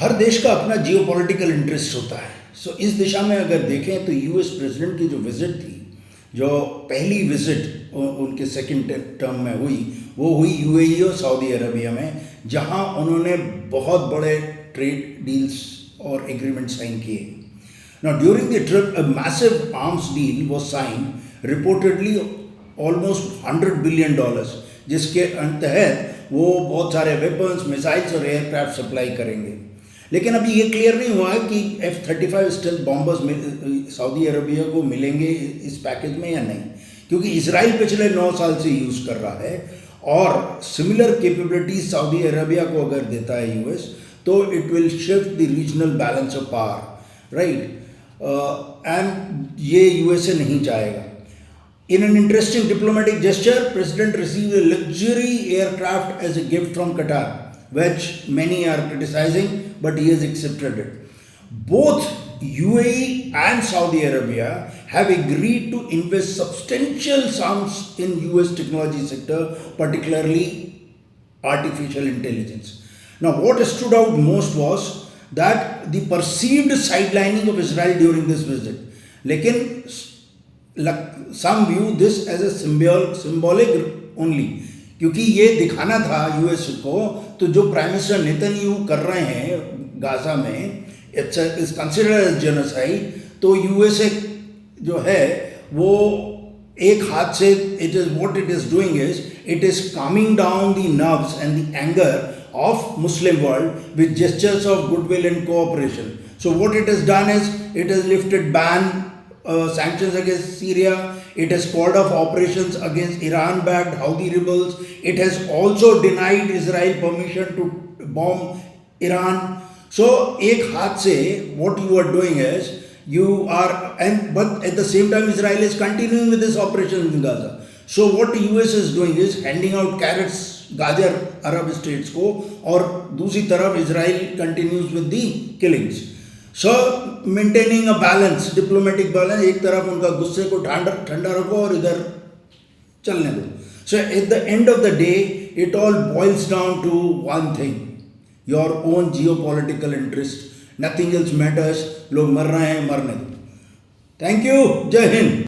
हर देश का अपना जियोपॉलिटिकल इंटरेस्ट होता है। सो इस दिशा में अगर देखें तो यूएस प्रेसिडेंट की जो विजिट थी, जो पहली विजिट उनके सेकंड टर्म में हुई, वो हुई यूएई और सऊदी अरबिया में, जहां उन्होंने बहुत बड़े ट्रेड डील्स और एग्रीमेंट साइन किए। Now, during the trip, a massive arms deal was signed, reportedly almost $100 billion, जिसके तहत वो बहुत सारे वेपन्स, मिसाइल्स और एयरक्राफ्ट सप्लाई करेंगे। लेकिन अभी ये क्लियर नहीं हुआ है कि F-35 stealth bombers Saudi Arabia को मिलेंगे इस पैकेज में या नहीं, क्योंकि इसराइल पिछले 9 साल से यूज़ कर रहा है और सिमिलर कैपेबिलिटीज सऊदी अरबिया को अगर देता है यूएस, तो it will shift the regional balance of power, right. And ये यूएसए नहीं चाहेगा। In an interesting diplomatic gesture, President received a luxury aircraft as a gift from Qatar, which many are criticizing, but he has accepted it. Both UAE and Saudi Arabia have agreed to invest substantial sums in US technology sector, particularly artificial intelligence. Now, what stood out most was that the perceived sidelining of Israel during this visit. लेकिन some view this as a symbolic only, क्योंकि ये दिखाना था US को, तो जो prime minister Netanyahu कर रहे हैं गाजा में, इट्स कंसिडर्ड एज जेनोसाइड। तो यूएसए जो है वो एक हाथ से it is what it is doing is it is calming down the nerves and the anger of Muslim world with gestures of goodwill and cooperation. So what it has done is it has lifted sanctions against Syria. It has called off operations against Iran-backed Houthi rebels. It has also denied Israel permission to bomb Iran. So एक हाथ से what you are doing is you are, but at the same time Israel is continuing with this operation in Gaza. So what the US is doing is handing out carrots गाजर अरब states को, और दूसरी तरफ Israel continues with the killings. So maintaining a balance, diplomatic balance, एक तरफ उनका गुस्से को ठंडा रखो और इधर चलने दो। So at the end of the day it all boils down to one thing, your own geopolitical interest, nothing else matters. लोग मर रहे हैं, मरने दो। थैंक यू, जय हिंद।